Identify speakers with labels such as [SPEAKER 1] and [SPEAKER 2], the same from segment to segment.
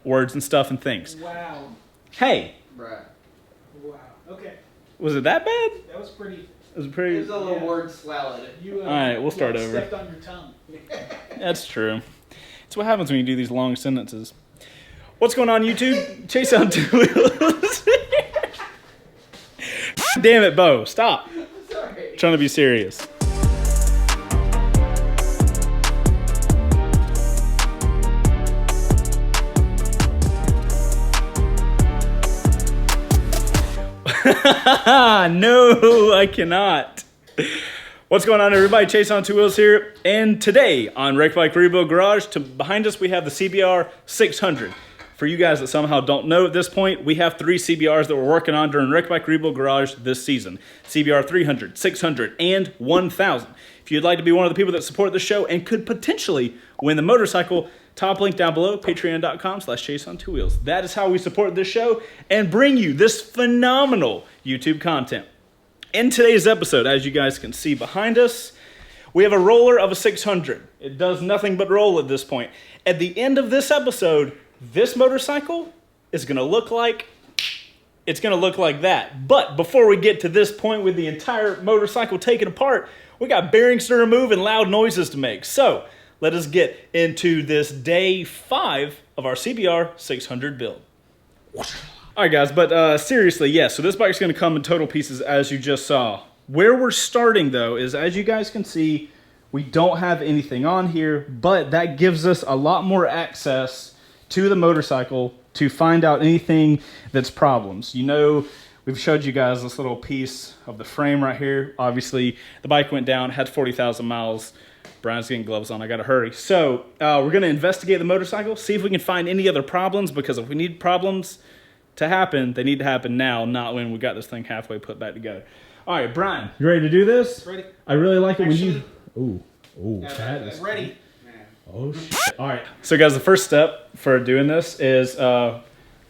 [SPEAKER 1] words and stuff and things.
[SPEAKER 2] Wow.
[SPEAKER 1] Hey.
[SPEAKER 3] Bruh.
[SPEAKER 2] Wow. Okay.
[SPEAKER 1] Was it that bad?
[SPEAKER 2] That was pretty.
[SPEAKER 1] It was pretty.
[SPEAKER 3] There's a little word salad.
[SPEAKER 2] You,
[SPEAKER 1] all right, we'll start over.
[SPEAKER 2] Stepped on your tongue.
[SPEAKER 1] That's true. It's what happens when you do these long sentences. What's going on, YouTube? Chaseontwowheels. Damn it, Bo. Stop.
[SPEAKER 3] Sorry.
[SPEAKER 1] I'm trying to be serious. No, I cannot. What's going on, everybody? Chaseontwowheels here, and today on Wrecked Bike Rebuild Garge, behind us we have the CBR 600. For you guys that somehow don't know at this point, we have 3 CBRs that we're working on during Wrecked Bike Rebuild Garage this season. CBR 300, 600, and 1000. If you'd like to be one of the people that support the show and could potentially win the motorcycle, top link down below, patreon.com/Chaseontwowheels. That is how we support this show and bring you this phenomenal YouTube content. In today's episode, as you guys can see behind us, we have a roller of a 600. It does nothing but roll at this point. At the end of this episode, this motorcycle is going to look like, it's going to look like that. But before we get to this point with the entire motorcycle taken apart, we got bearings to remove and loud noises to make. So let us get into this day 5 of our CBR 600 build. All right, guys, but seriously, yes, so this bike's going to come in total pieces, as you just saw. Where we're starting, though, is as you guys can see, we don't have anything on here, but that gives us a lot more access to the motorcycle to find out anything that's problems. You know, we've showed you guys this little piece of the frame right here. Obviously, the bike went down, had 40,000 miles. Brian's getting gloves on, I gotta hurry. So we're gonna investigate the motorcycle, see if we can find any other problems, because if we need problems to happen, they need to happen now, not when we got this thing halfway put back together. All right, Brian, you ready to do this?
[SPEAKER 2] Ready.
[SPEAKER 1] I really like it
[SPEAKER 2] Actually,
[SPEAKER 1] when you... Ooh,
[SPEAKER 2] yeah,
[SPEAKER 1] that is...
[SPEAKER 2] ready.
[SPEAKER 1] Oh, shit. All right. So, guys, the first step for doing this is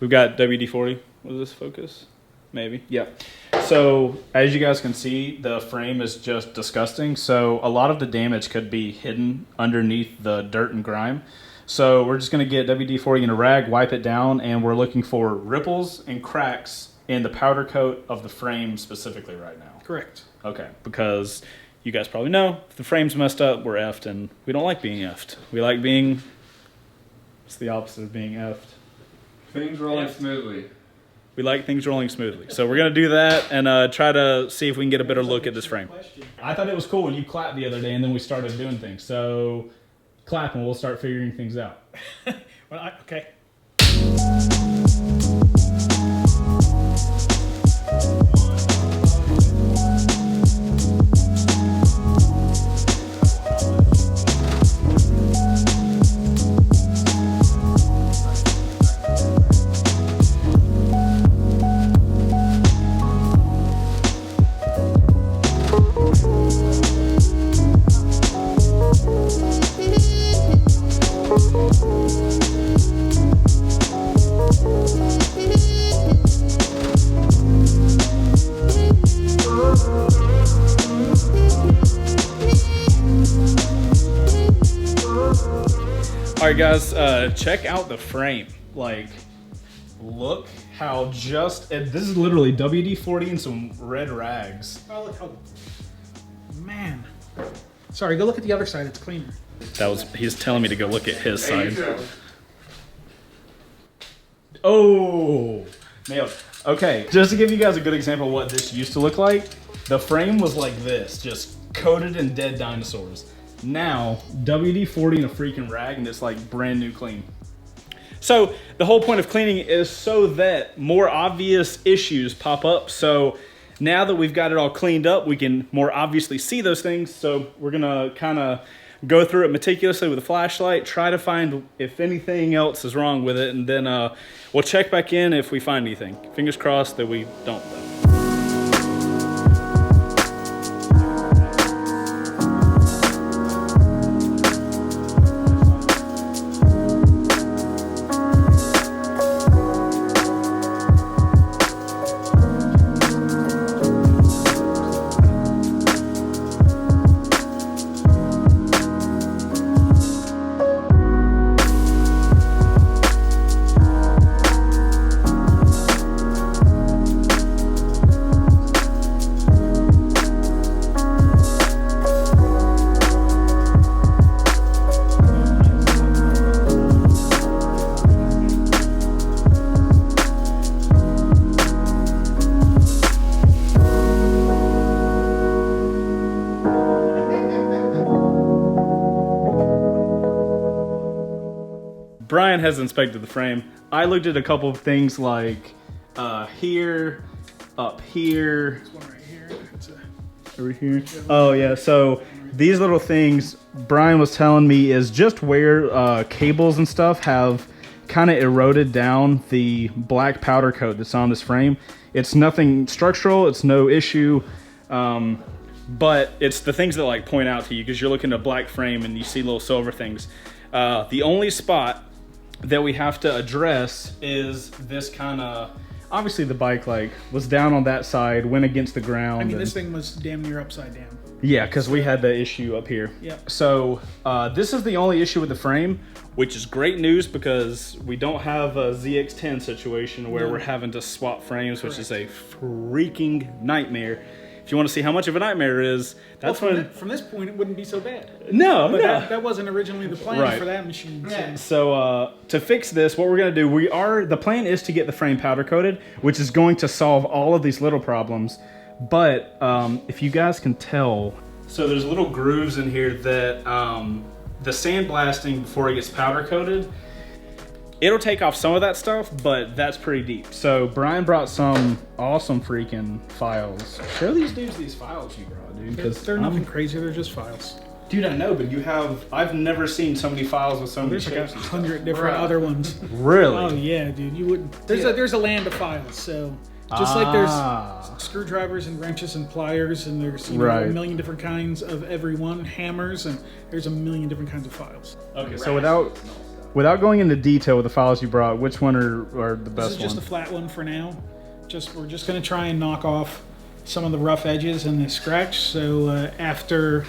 [SPEAKER 1] we've got WD-40. Was this focus? Maybe. Yep. So, as you guys can see, the frame is just disgusting. So, a lot of the damage could be hidden underneath the dirt and grime. So, we're just going to get WD-40 in a rag, wipe it down, and we're looking for ripples and cracks in the powder coat of the frame specifically right now.
[SPEAKER 2] Correct.
[SPEAKER 1] Okay, because you guys probably know, if the frame's messed up, we're effed, and we don't like being effed. We like being, it's the opposite of being effed.
[SPEAKER 3] Things rolling smoothly.
[SPEAKER 1] We like things rolling smoothly. So we're going to do that and try to see if we can get a better look at this frame. I thought it was cool when you clapped the other day and then we started doing things. So clap and we'll start figuring things out.
[SPEAKER 2] Well, okay.
[SPEAKER 1] All right, guys, check out the frame. Like, look how just, this is literally WD-40 and some red rags.
[SPEAKER 2] Oh, look how, man. Sorry, go look at the other side. It's cleaner.
[SPEAKER 1] He's telling me to go look at his side. Oh, nailed. Okay, just to give you guys a good example of what this used to look like, the frame was like this, just coated in dead dinosaurs. Now, WD-40 and a freaking rag, and it's like brand new clean. So the whole point of cleaning is so that more obvious issues pop up. So now that we've got it all cleaned up, we can more obviously see those things. So we're gonna kind of go through it meticulously with a flashlight, try to find if anything else is wrong with it, and then we'll check back in if we find anything. Fingers crossed that we don't, though. Brian has inspected the frame. I looked at a couple of things like here, up here,
[SPEAKER 2] There's one right here. It's a,
[SPEAKER 1] over here. Oh yeah, so these little things Brian was telling me is just where cables and stuff have kind of eroded down the black powder coat that's on this frame. It's nothing structural, it's no issue, but it's the things that like point out to you because you're looking at a black frame and you see little silver things. The only spot that we have to address is this kind of, obviously the bike like was down on that side, went against the ground.
[SPEAKER 2] I mean,
[SPEAKER 1] and,
[SPEAKER 2] this thing was damn near upside down.
[SPEAKER 1] yeah, because we had the issue up here.
[SPEAKER 2] Yep.
[SPEAKER 1] So this is the only issue with the frame, which is great news because we don't have a ZX10 situation where we're having to swap frames, which is a freaking nightmare. If you want to see how much of a nightmare it is, that's
[SPEAKER 2] Well,
[SPEAKER 1] when...
[SPEAKER 2] from this point, it wouldn't be so bad.
[SPEAKER 1] No,
[SPEAKER 2] But
[SPEAKER 1] no.
[SPEAKER 2] that wasn't originally the plan
[SPEAKER 1] Right.
[SPEAKER 2] for that machine. So.
[SPEAKER 1] Yeah. So to fix this, what we're gonna do, the plan is to get the frame powder coated, which is going to solve all of these little problems. But if you guys can tell, so there's little grooves in here that the sandblasting before it gets powder coated, it'll take off some of that stuff, but that's pretty deep. So Brian brought some awesome freaking files. Show these dudes these files you brought, dude. Because
[SPEAKER 2] They're nothing crazy. They're just files.
[SPEAKER 1] dude, I know, but I've never seen so many files with so many
[SPEAKER 2] There's like
[SPEAKER 1] shapes.
[SPEAKER 2] 100 different other ones.
[SPEAKER 1] Really?
[SPEAKER 2] Oh yeah, dude. You wouldn't. There's a land of files. So just like there's screwdrivers and wrenches and pliers, and there's
[SPEAKER 1] Right.
[SPEAKER 2] a million different kinds of every one, hammers, and there's a million different kinds of files.
[SPEAKER 1] Okay, so without going into detail with the files you brought, which one are the
[SPEAKER 2] This
[SPEAKER 1] best
[SPEAKER 2] is just
[SPEAKER 1] one?
[SPEAKER 2] a flat one for now. We're just gonna try and knock off some of the rough edges and the scratch. So after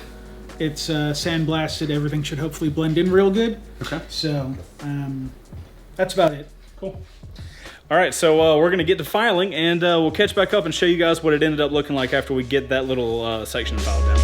[SPEAKER 2] it's sandblasted, everything should hopefully blend in real good.
[SPEAKER 1] Okay.
[SPEAKER 2] So that's about it.
[SPEAKER 1] Cool. All right, so we're gonna get to filing, and we'll catch back up and show you guys what it ended up looking like after we get that little section filed down.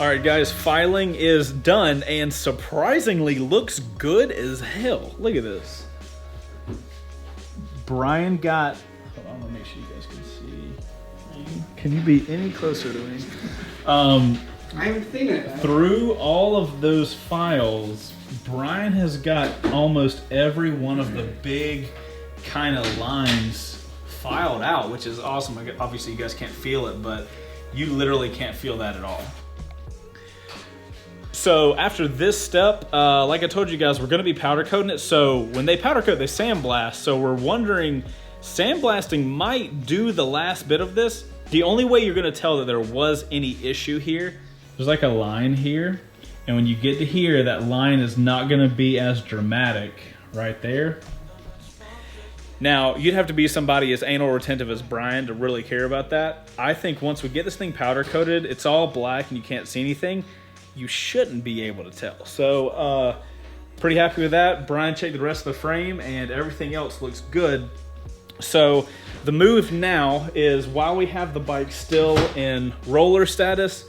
[SPEAKER 1] All right, guys, filing is done and surprisingly looks good as hell. Look at this. Brian got, hold on, let me make sure you guys can see. Can you be any closer to me?
[SPEAKER 3] I haven't seen it.
[SPEAKER 1] Through all of those files, Brian has got almost every one of the big kind of lines filed out, which is awesome. Obviously, you guys can't feel it, but you literally can't feel that at all. So after this step, like I told you guys, we're gonna be powder coating it. So when they powder coat, they sandblast. So we're wondering, sandblasting might do the last bit of this. The only way you're gonna tell that there was any issue here, there's like a line here. And when you get to here, that line is not gonna be as dramatic right there. Now, you'd have to be somebody as anal retentive as Brian to really care about that. I think once we get this thing powder coated, it's all black and you can't see anything, you shouldn't be able to tell. So, pretty happy with that. Brian checked the rest of the frame and everything else looks good. So, the move now is while we have the bike still in roller status,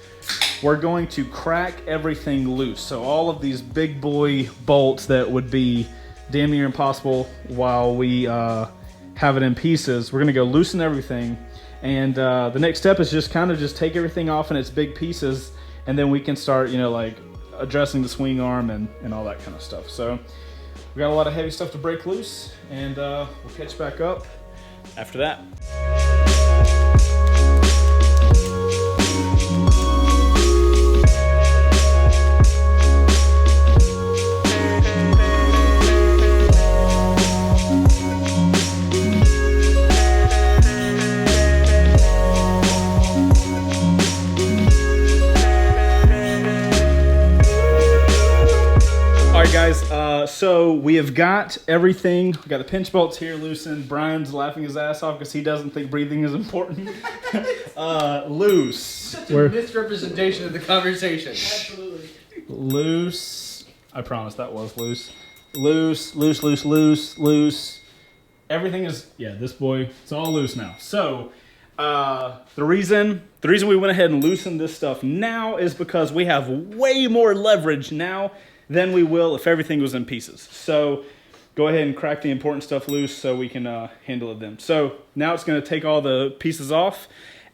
[SPEAKER 1] we're going to crack everything loose. So all of these big boy bolts that would be damn near impossible while we have it in pieces, we're gonna go loosen everything. And the next step is just kind of just take everything off in its big pieces, and then we can start, you know, like addressing the swing arm and all that kind of stuff. So we got a lot of heavy stuff to break loose, and we'll catch back up after that. so we have got everything. We got the pinch bolts here loosened. Brian's laughing his ass off because he doesn't think breathing is important. Loose.
[SPEAKER 3] Such a misrepresentation of the conversation.
[SPEAKER 2] Absolutely.
[SPEAKER 1] Loose. I promise that was loose. Loose, loose, loose, loose, loose. Everything is, yeah, this boy, it's all loose now. So, the reason we went ahead and loosened this stuff now is because we have way more leverage now than we will if everything was in pieces. So, go ahead and crack the important stuff loose so we can handle it then. So, now it's going to take all the pieces off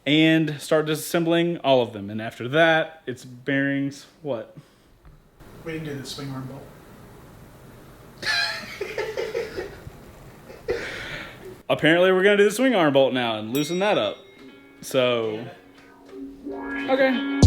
[SPEAKER 1] and start disassembling all of them. And after that, it's bearings, what?
[SPEAKER 2] We didn't do the swing arm bolt.
[SPEAKER 1] Apparently we're going to do the swing arm bolt now and loosen that up. So, okay.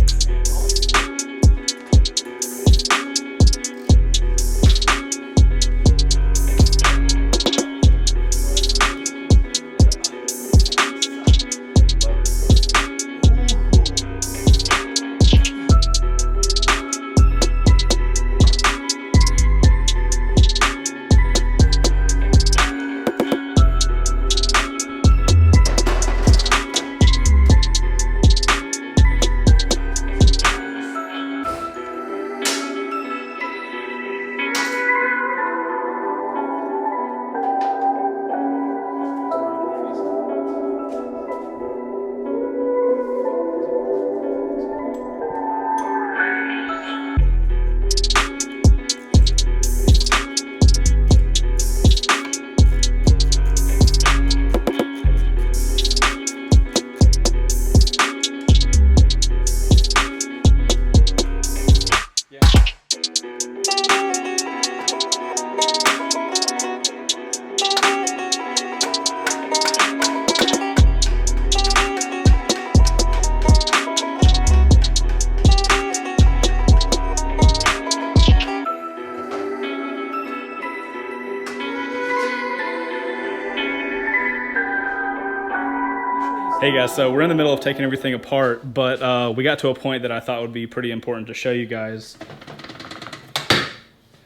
[SPEAKER 1] Hey guys, so we're in the middle of taking everything apart, but we got to a point that I thought would be pretty important to show you guys.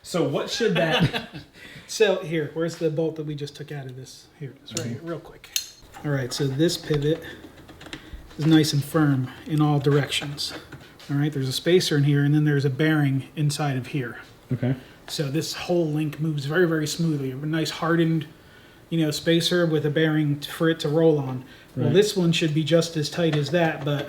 [SPEAKER 1] So what should that...
[SPEAKER 2] So here, where's the bolt that we just took out of this? Here, it's right here, real quick. All right, so this pivot is nice and firm in all directions. All right, there's a spacer in here, and then there's a bearing inside of here.
[SPEAKER 1] Okay.
[SPEAKER 2] So this whole link moves very, very smoothly. A nice hardened, spacer with a bearing for it to roll on. Right. Well, this one should be just as tight as that, but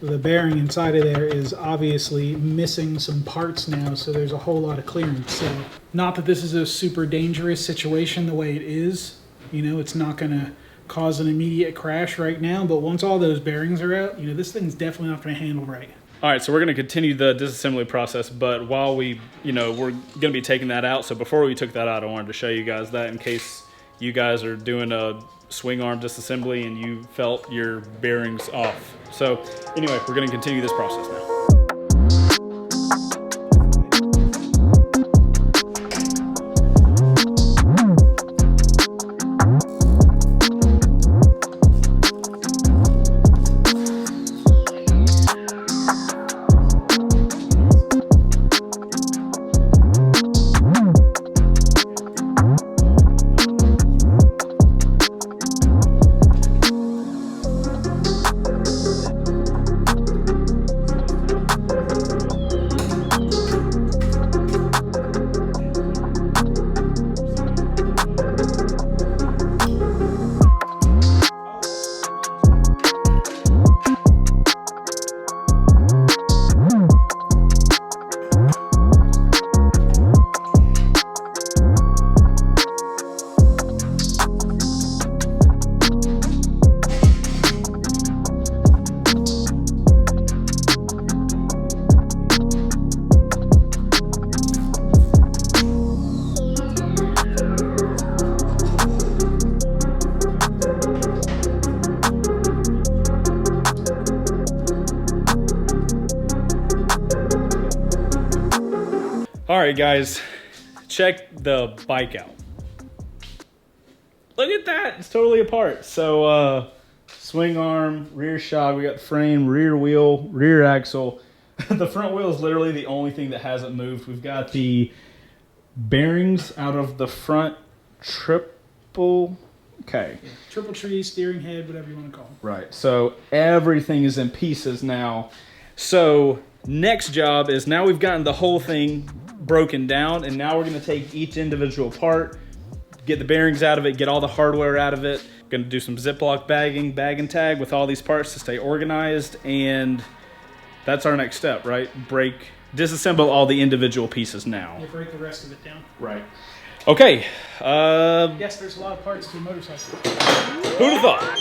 [SPEAKER 2] the bearing inside of there is obviously missing some parts now, so there's a whole lot of clearance. So not that this is a super dangerous situation the way it is. It's not going to cause an immediate crash right now, but once all those bearings are out, this thing's definitely not going to handle right.
[SPEAKER 1] All right, so we're going to continue the disassembly process, but while we're going to be taking that out, so before we took that out, I wanted to show you guys that in case you guys are doing a swing arm disassembly and you felt your bearings off. So anyway, we're going to continue this process now. All right, guys, check the bike out. Look at that, it's totally apart. So swing arm, rear shock, we got the frame, rear wheel, rear axle. The front wheel is literally the only thing that hasn't moved. We've got the bearings out of the front triple. Okay.
[SPEAKER 2] Yeah. Triple tree, steering head, whatever you want to call them.
[SPEAKER 1] Right. So everything is in pieces now. So next job is now we've gotten the whole thing broken down, and now we're going to take each individual part, get the bearings out of it, get all the hardware out of it. Going to do some Ziploc bagging, bag and tag with all these parts to stay organized, and that's our next step, right? Disassemble all the individual pieces now.
[SPEAKER 2] You break the rest of it down.
[SPEAKER 1] Right. Okay.
[SPEAKER 2] Yes, there's a lot of parts to a motorcycle.
[SPEAKER 1] Who'd have thought?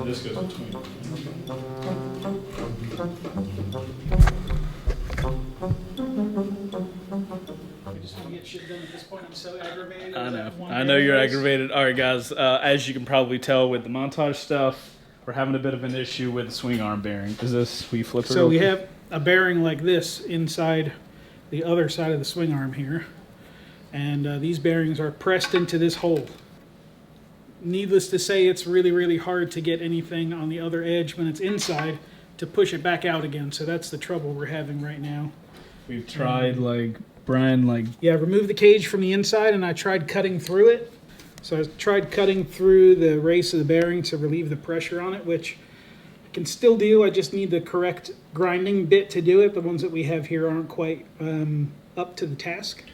[SPEAKER 1] This goes between.
[SPEAKER 2] I just want to get shit done at this point. I'm so aggravated.
[SPEAKER 1] I know you're aggravated. All right, guys. As you can probably tell with the montage stuff, we're having a bit of an issue with the swing arm bearing. Is this, we flip it?
[SPEAKER 2] So we have a bearing like this inside the other side of the swing arm here. And these bearings are pressed into this hole. Needless to say, it's really, really hard to get anything on the other edge when it's inside to push it back out again. So that's the trouble we're having right now.
[SPEAKER 1] We've tried, Brian,
[SPEAKER 2] Yeah, remove the cage from the inside, and I tried cutting through it. So I tried cutting through the race of the bearing to relieve the pressure on it, which I can still do. I just need the correct grinding bit to do it. The ones that we have here aren't quite up to the task.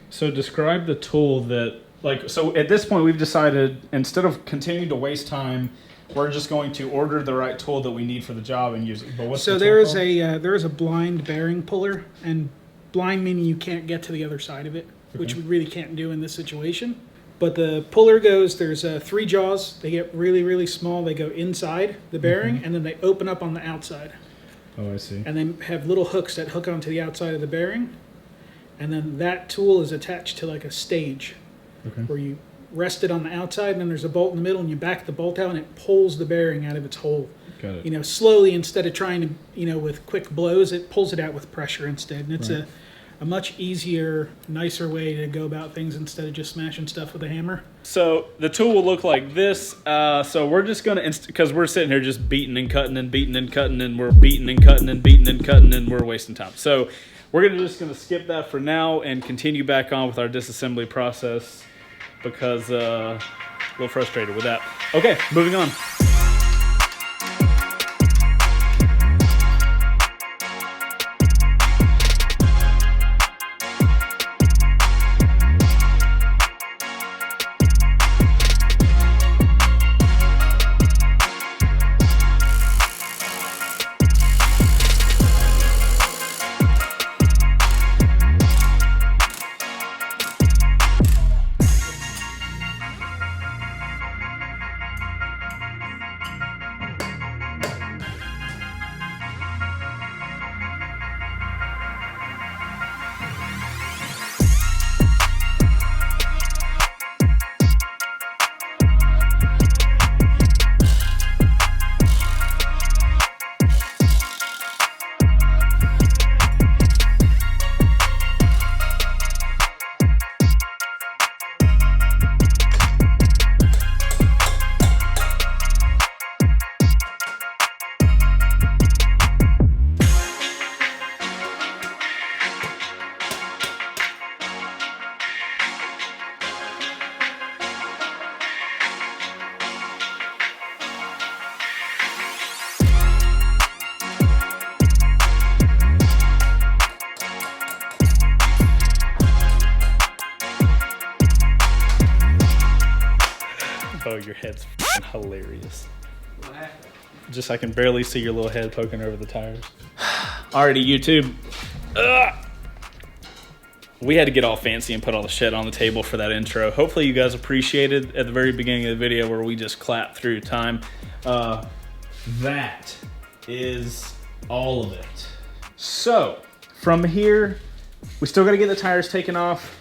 [SPEAKER 1] So describe the tool that, so at this point we've decided, instead of continuing to waste time, we're just going to order the right tool that we need for the job and use it. But what's
[SPEAKER 2] so
[SPEAKER 1] the
[SPEAKER 2] there
[SPEAKER 1] tool
[SPEAKER 2] is a blind bearing puller, and blind meaning you can't get to the other side of it, which we really can't do in this situation. But the puller goes, there's 3 jaws. They get really, really small. They go inside the bearing, and then they open up on the outside.
[SPEAKER 1] Oh, I see.
[SPEAKER 2] And they have little hooks that hook onto the outside of the bearing. And then that tool is attached to like a stage where you rest it on the outside, and then there's a bolt in the middle, and you back the bolt out, and it pulls the bearing out of its hole.
[SPEAKER 1] Got it.
[SPEAKER 2] Slowly, instead of trying to, with quick blows, it pulls it out with pressure instead. And it's a much easier, nicer way to go about things instead of just smashing stuff with a hammer.
[SPEAKER 1] So the tool will look like this. So we're just going to, because we're sitting here just beating and cutting and beating and cutting, and we're beating and cutting and beating and cutting, and we're wasting time. So we're just going to skip that for now and continue back on with our disassembly process because a little frustrated with that. Okay, moving on. Oh, your head's f***ing hilarious.
[SPEAKER 3] What happened?
[SPEAKER 1] Just I can barely see your little head poking over the tires. Alrighty, YouTube. Ugh. We had to get all fancy and put all the shit on the table for that intro. Hopefully you guys appreciated at the very beginning of the video where we just clapped through time. That is all of it. So, from here, we still gotta get the tires taken off.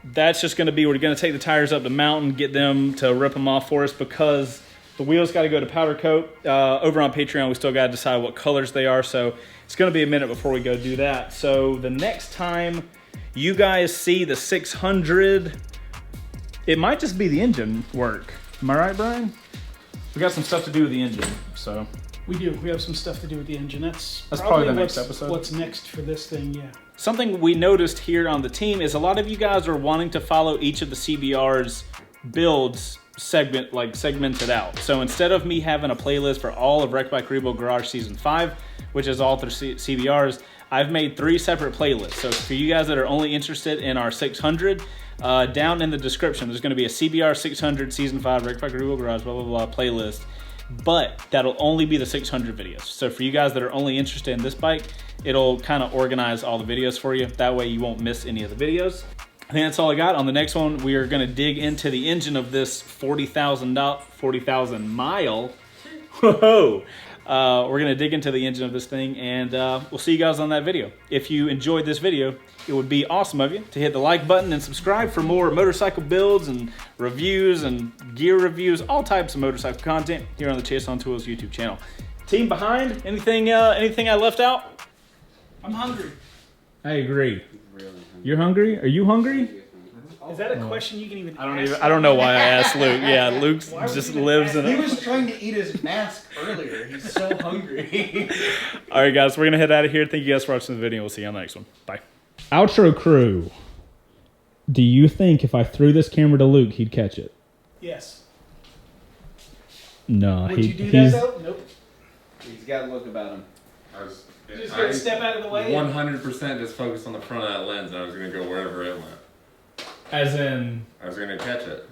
[SPEAKER 1] That's just gonna be, we're gonna take the tires up the mountain, get them to rip them off for us because the wheels gotta go to powder coat. Over on Patreon, we still gotta decide what colors they are, so it's gonna be a minute before we go do that. So the next time you guys see the 600, it might just be the engine work. Am I right, Brian? We got some stuff to do with the engine, so.
[SPEAKER 2] We do. We have some stuff to do with the engine. That's
[SPEAKER 1] probably the next episode.
[SPEAKER 2] What's next for this thing, yeah.
[SPEAKER 1] Something we noticed here on the team is a lot of you guys are wanting to follow each of the CBR's builds segmented out. So instead of me having a playlist for all of Wrecked Bike Rebuild Garage Season 5, which is all through CBRs, I've made 3 separate playlists. So for you guys that are only interested in our 600, down in the description, there's gonna be a CBR 600 Season 5 Wrecked Bike Rebuild Garage, blah, blah, blah, playlist. But that'll only be the 600 videos. So for you guys that are only interested in this bike, it'll kind of organize all the videos for you. That way you won't miss any of the videos. I think that's all I got. On the next one, we are gonna dig into the engine of this 40,000 mile. Whoa! We're gonna dig into the engine of this thing and we'll see you guys on that video. If you enjoyed this video, it would be awesome of you to hit the like button and subscribe for more motorcycle builds and reviews and gear reviews, all types of motorcycle content here on the Chaseontwowheels YouTube channel. Team behind, anything I left out?
[SPEAKER 2] I'm hungry.
[SPEAKER 1] I agree. You're hungry? Are you hungry?
[SPEAKER 2] Is that a question you can even
[SPEAKER 1] I don't know why I asked Luke. Yeah, Luke just lives in
[SPEAKER 3] He
[SPEAKER 1] it.
[SPEAKER 3] was trying to eat his mask earlier. He's so hungry.
[SPEAKER 1] All right, guys, we're going to head out of here. Thank you guys for watching the video. We'll see you on the next one. Bye. Outro crew. Do you think if I threw this camera to Luke, he'd catch it?
[SPEAKER 2] Yes.
[SPEAKER 1] No,
[SPEAKER 2] Would you do that though? Nope.
[SPEAKER 3] He's got a look about him.
[SPEAKER 2] Just gonna step out of the way.
[SPEAKER 4] 100% just focused on the front of that lens, and I was going to go wherever it went.
[SPEAKER 1] As in,
[SPEAKER 4] I was going to catch it.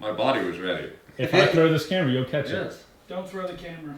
[SPEAKER 4] My body was ready.
[SPEAKER 1] if I throw this camera, you'll catch it.
[SPEAKER 4] Yes.
[SPEAKER 2] Don't throw the camera.